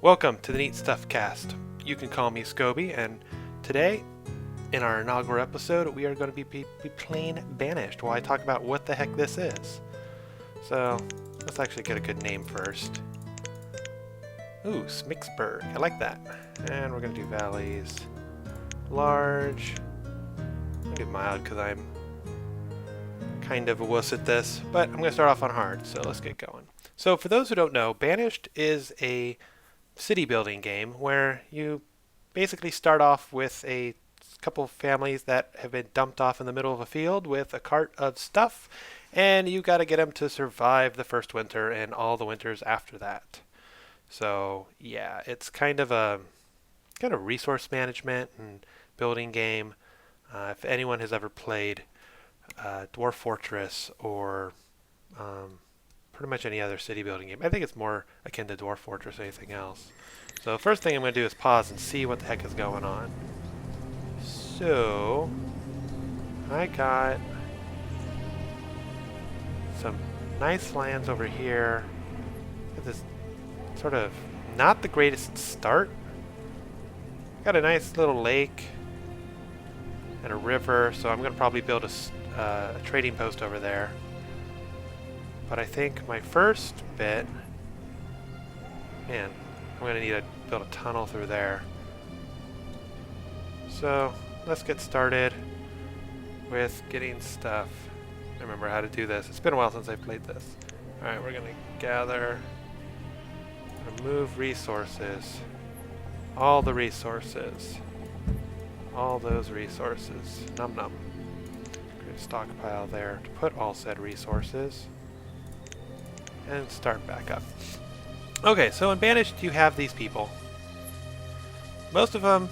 Welcome to the Neat Stuff Cast. You can call me Scoby, and today, in our inaugural episode, we are going to be playing Banished, while I talk about what the heck this is. So, let's actually get a good name first. Ooh, Smicksburgeon. I like that. And we're going to do valleys. Large. I'm going to do mild because I'm kind of a wuss at this, but I'm going to start off on hard, so let's get going. So, for those who don't know, Banished is a city building game where you basically start off with a couple of families that have been dumped off in the middle of a field with a cart of stuff, and you got to get them to survive the first winter and all the winters after that. So yeah, it's kind of a resource management and building game. If anyone has ever played Dwarf Fortress or pretty much any other city building game, I think it's more akin to Dwarf Fortress than anything else. So first thing I'm going to do is pause and see what the heck is going on. So I got some nice lands over here. This sort of not the greatest start. Got a nice little lake and a river, so I'm going to probably build a trading post over there. But I think my first bit, man, I'm going to need to build a tunnel through there. So let's get started with getting stuff. I remember how to do this. It's been a while since I've played this. Alright, we're going to gather, remove resources, all the resources, all those resources, num num. Create a stockpile there to put all said resources. And start back up. Okay, so in Banished you have these people. Most of them,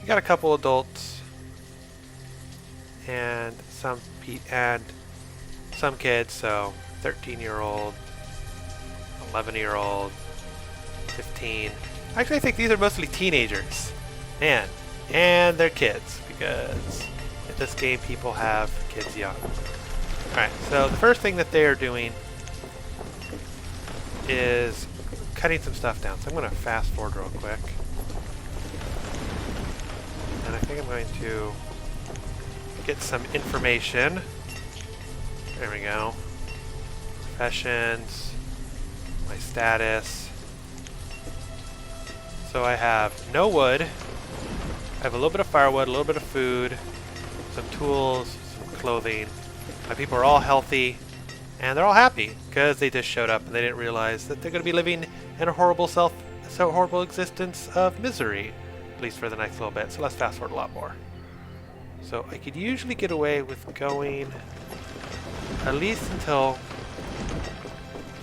you got a couple adults and some kids, so 13-year-old, 11-year-old, 15. Actually, I think these are mostly teenagers. Man, and they're kids, because in this game people have kids young. Alright, so the first thing that they are doing is cutting some stuff down. So I'm going to fast forward real quick. And I think I'm going to get some information. There we go. Professions. My status. So I have no wood. I have a little bit of firewood, a little bit of food, some tools, some clothing. My people are all healthy. And they're all happy because they just showed up and they didn't realize that they're going to be living in a horrible existence of misery, at least for the next little bit. So let's fast forward a lot more. So I could usually get away with going at least until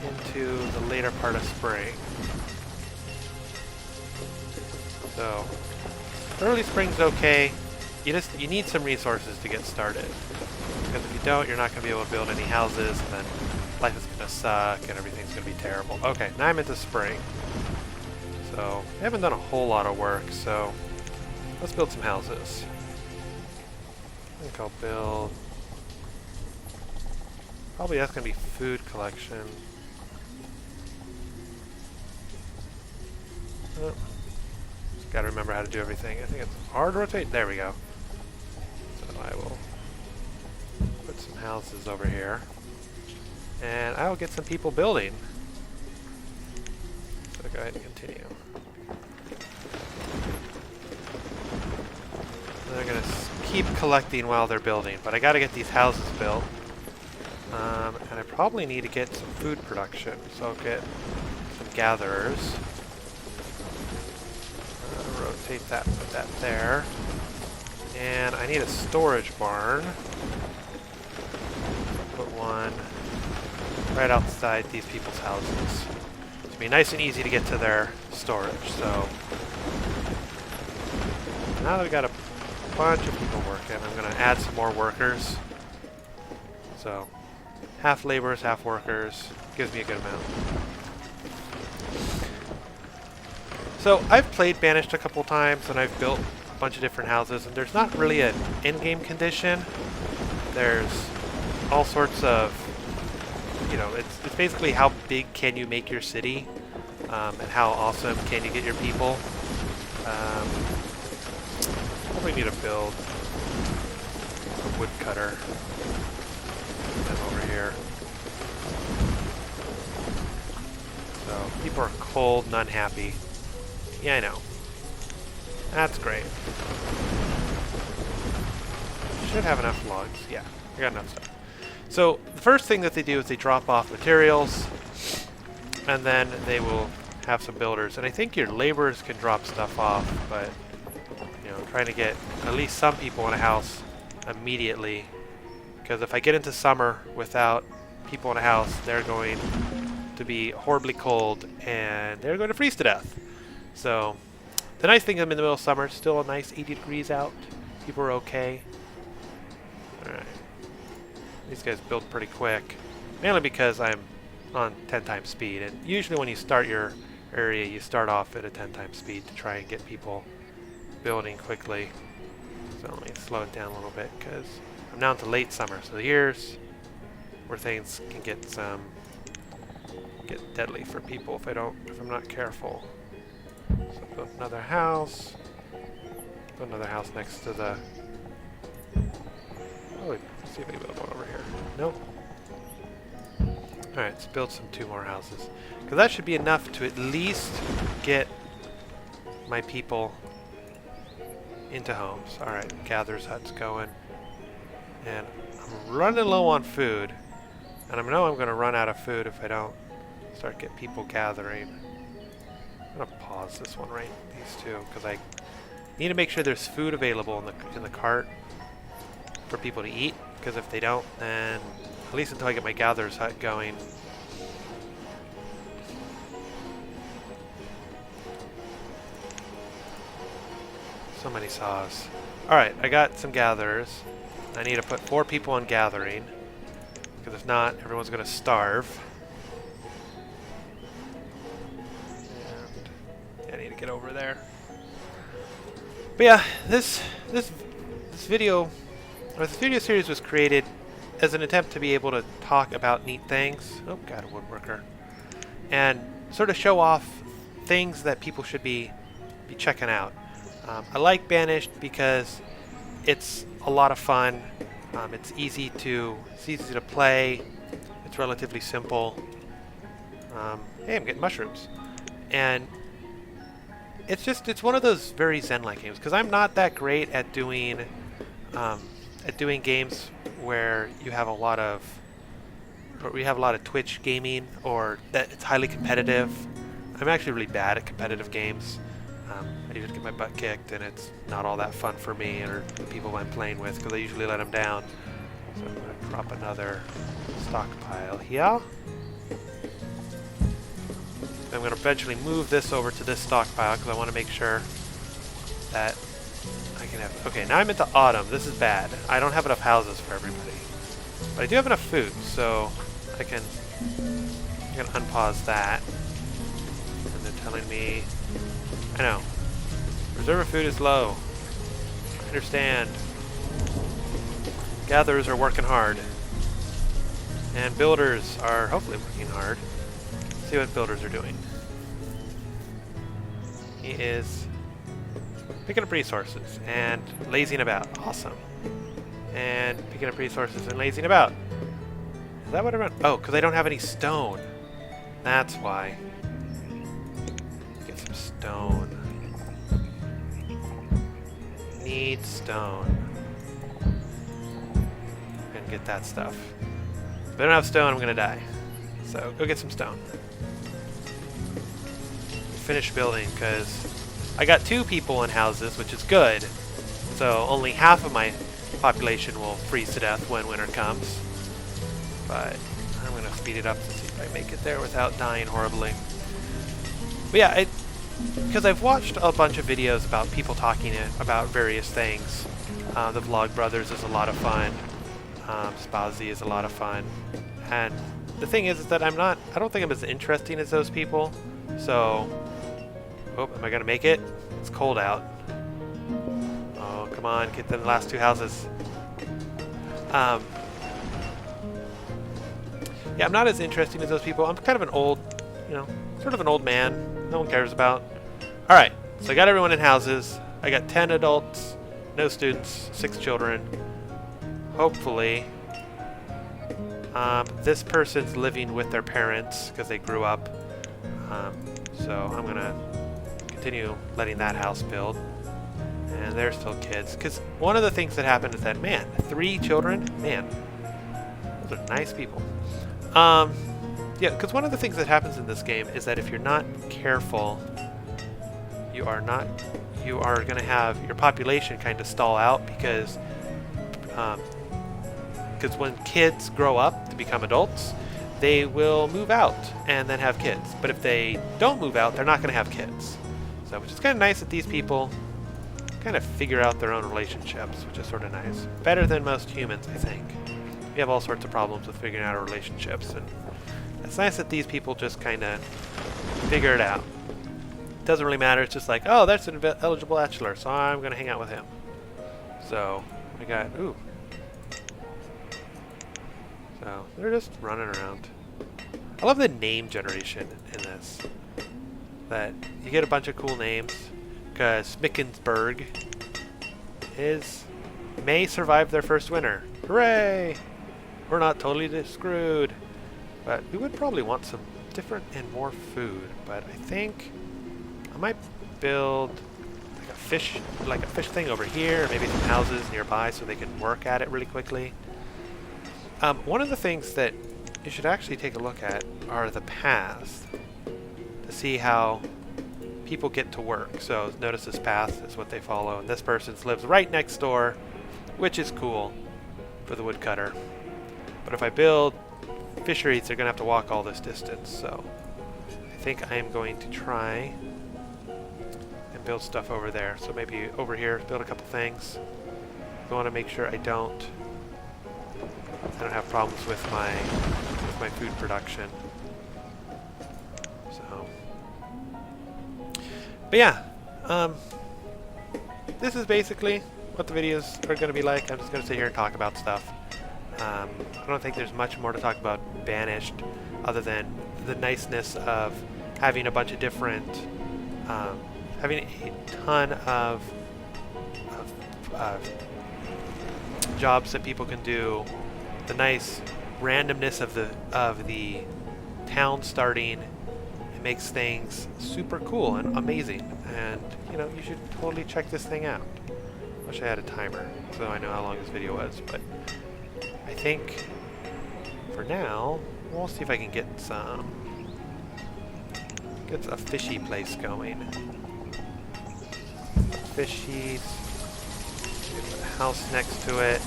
into the later part of spring. So early spring's okay. You need some resources to get started. Because if you don't, you're not going to be able to build any houses, and then life is going to suck, and everything's going to be terrible. Okay, now I'm into spring. So, I haven't done a whole lot of work, so let's build some houses. I think I'll build... Probably that's going to be food collection. Oh. Gotta remember how to do everything. I think it's hard rotate. There we go. So I will put some houses over here, and I will get some people building. So go ahead and continue. And they're gonna keep collecting while they're building, but I gotta get these houses built. And I probably need to get some food production, so I'll get some gatherers. Rotate that, put that there. And I need a storage barn. Put one right outside these people's houses. It'll be nice and easy to get to their storage. So now that we got a bunch of people working, I'm going to add some more workers. So half laborers, half workers. Gives me a good amount. So I've played Banished a couple times, and I've built a bunch of different houses, and there's not really an in-game condition. There's all sorts of, it's basically how big can you make your city. and how awesome can you get your people. Probably need to build a woodcutter. Put them over here. So people are cold and unhappy. Yeah, I know. That's great. Should have enough logs. Yeah, I got enough stuff. So the first thing that they do is they drop off materials, and then they will have some builders. And I think your laborers can drop stuff off, but you know, trying to get at least some people in a house immediately, because if I get into summer without people in a house, they're going to be horribly cold and they're going to freeze to death. So the nice thing, I'm in the middle of summer, still a nice 80 degrees out. People are okay. Alright. These guys build pretty quick, mainly because I'm on 10 times speed, and usually when you start your area you start off at a 10 times speed to try and get people building quickly. So let me slow it down a little bit because I'm now into late summer, so here's where things can get deadly for people if I'm not careful. So build another house. Build another house next to the. Oh, let's see if we build one over here. Nope. Alright, let's build two more houses. Because that should be enough to at least get my people into homes. Alright, gatherers hut's going. And I'm running low on food. And I know I'm going to run out of food if I don't start get people gathering. I'm going to pause this one right, these two, because I need to make sure there's food available in the cart for people to eat, because if they don't, then at least until I get my gatherer's hut going. So many saws. Alright, I got some gatherers. I need to put 4 people on gathering, because if not, everyone's going to starve. And I need to get over there. But yeah, this video series was created as an attempt to be able to talk about neat things. Oh, got a woodworker. And sort of show off things that people should be checking out. I like Banished because it's a lot of fun. It's easy to play. It's relatively simple. Hey, I'm getting mushrooms. And it's one of those very zen-like games, because I'm not that great at doing games where we have a lot of Twitch gaming, or that it's highly competitive. I'm actually really bad at competitive games. I usually get my butt kicked, and it's not all that fun for me or the people I'm playing with, because I usually let them down. So I'm going to drop another stockpile here. I'm going to eventually move this over to this stockpile because I want to make sure that I can have... Okay, now I'm into autumn. This is bad. I don't have enough houses for everybody. But I do have enough food, so I'm going to unpause that. And they're telling me... I know. Reserve of food is low. I understand. Gatherers are working hard. And builders are hopefully working hard. Let's see what builders are doing. He is picking up resources and lazing about. Awesome. And picking up resources and lazing about. Is that what I meant? Oh, because I don't have any stone. That's why. Get some stone. Need stone. And get that stuff. If I don't have stone, I'm gonna die. So go get some stone. Finish building, because I got 2 people in houses, which is good. So only half of my population will freeze to death when winter comes. But I'm going to speed it up to see if I make it there without dying horribly. But yeah, because I've watched a bunch of videos about people talking about various things. The Vlog Brothers is a lot of fun. Spazzy is a lot of fun. And the thing is that I don't think I'm as interesting as those people. So, oh, am I going to make it? It's cold out. Oh, come on, get the last 2 houses. Yeah, I'm not as interesting as those people. I'm kind of an old, Sort of an old man. No one cares about. Alright, so I got everyone in houses. I got 10 adults, no students, 6 children. Hopefully, this person's living with their parents because they grew up. So I'm going to continue letting that house build. And they're still kids. Because one of the things that happened is that, man, 3 children? Man, those are nice people. Yeah, because one of the things that happens in this game is that if you're not careful, you are going to have your population kind of stall out because when kids grow up to become adults, they will move out and then have kids. But if they don't move out, they're not going to have kids. So, which is kind of nice that these people kind of figure out their own relationships, which is sort of nice. Better than most humans, I think. We have all sorts of problems with figuring out our relationships, and it's nice that these people just kind of figure it out. It doesn't really matter. It's just like, oh, that's an eligible bachelor, so I'm going to hang out with him. So, we got, ooh. So, they're just running around. I love the name generation in this. That you get a bunch of cool names, because Smicksburgeon may survive their first winter. Hooray! We're not totally screwed. But we would probably want some different and more food. But I think I might build like a fish thing over here, maybe some houses nearby so they can work at it really quickly. One of the things that you should actually take a look at are the paths to see how people get to work. So notice this path is what they follow, and this person lives right next door, which is cool for the woodcutter. But if I build fisheries, they're going to have to walk all this distance, so I think I am going to try and build stuff over there. So maybe over here, build a couple things. I want to make sure I don't have problems with my food production. So, but yeah, this is basically what the videos are going to be like. I'm just going to sit here and talk about stuff. I don't think there's much more to talk about Banished other than the niceness of having a bunch of different, having a ton of jobs that people can do, the nice randomness of the town starting. It makes things super cool and amazing, and you know, you should totally check this thing out. Wish I had a timer so I know how long this video was, but I think for now we'll see if I can get a fishy place going. Fishies. Put a house next to it.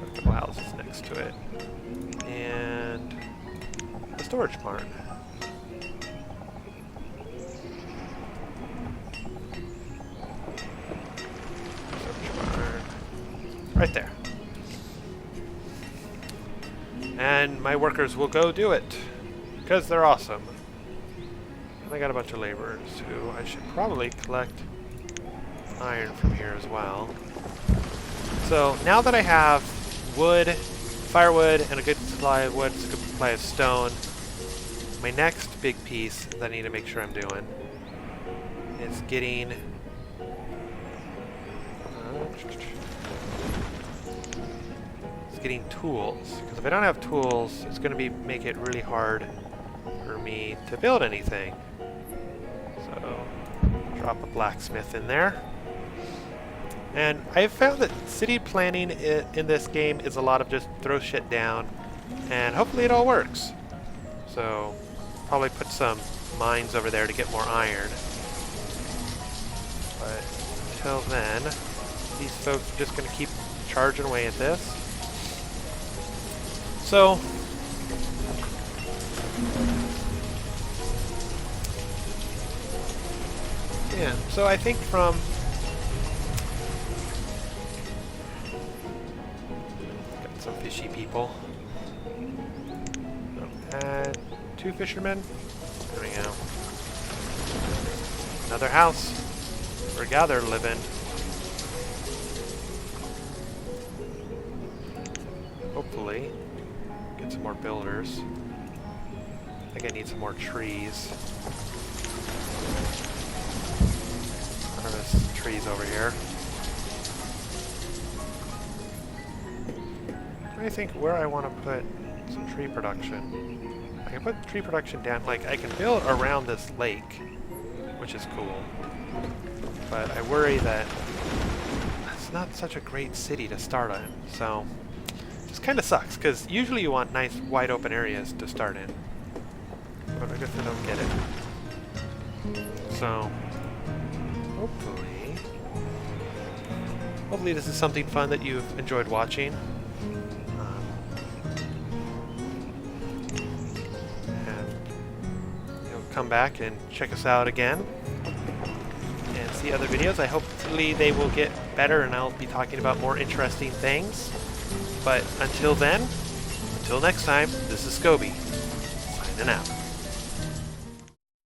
A couple houses next to it. And a storage barn. Right there. And my workers will go do it, because they're awesome. And I got a bunch of laborers who I should probably collect iron from here as well. So now that I have wood, firewood, and a good supply of wood, a good supply of stone, my next big piece that I need to make sure I'm doing is getting tools, because if I don't have tools, it's going to make it really hard for me to build anything. So drop a blacksmith in there. And I've found that city planning in this game is a lot of just throw shit down, and hopefully it all works. So probably put some mines over there to get more iron. But until then, these folks are just going to keep charging away at this. So, yeah, so I think from got some fishy people. Add 2 fishermen. There we go. Another house where Gather live in. hopefully get some more builders. I think I need some more trees. Harvest trees over here. I think where I want to put some tree production. I can put tree production down, like I can build around this lake, which is cool. But I worry that it's not such a great city to start in, so it just kind of sucks, because usually you want nice wide open areas to start in. But I guess I don't get it. So, hopefully this is something fun that you've enjoyed watching. Come back and check us out again and see other videos. Hopefully they will get better and I'll be talking about more interesting things. But until then, until next time, this is Scoby, signing out.